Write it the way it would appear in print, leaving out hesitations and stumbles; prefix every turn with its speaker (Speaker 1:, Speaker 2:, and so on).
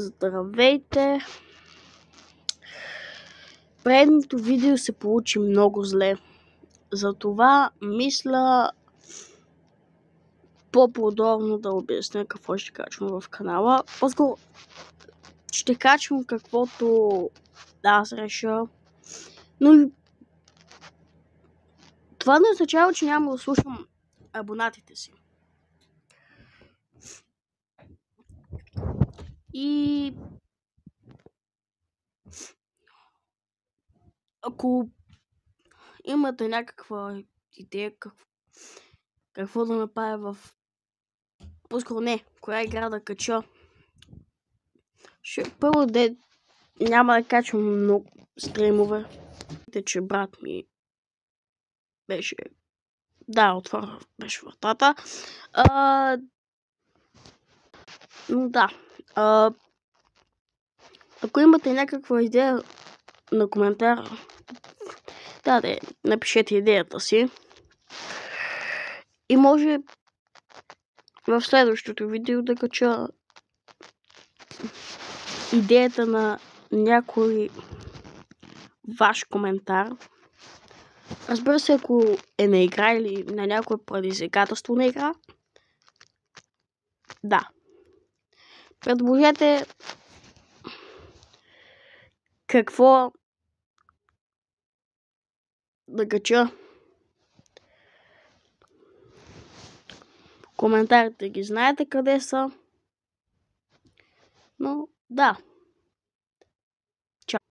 Speaker 1: Здравейте! Предното видео се получи много зле. Затова мисля по-подробно да обясня какво ще качвам в канала. По-скоро ще качвам каквото аз реша. Но това не означава, че няма да слушам абонатите си. И ако имате някаква идея какво да направя по-скоро не, коя игра да кача, първо няма да качвам много стримове. Че брат ми беше беше вратата. Да. Ако имате някаква идея на коментар, напишете идеята си. И може в следващото видео да кача идеята на някой ваш коментар. Разбира се, ако е на игра или на някое предизвикателство на игра. Да. Предложете какво да кача. Коментарите ги знаете къде са. Но да.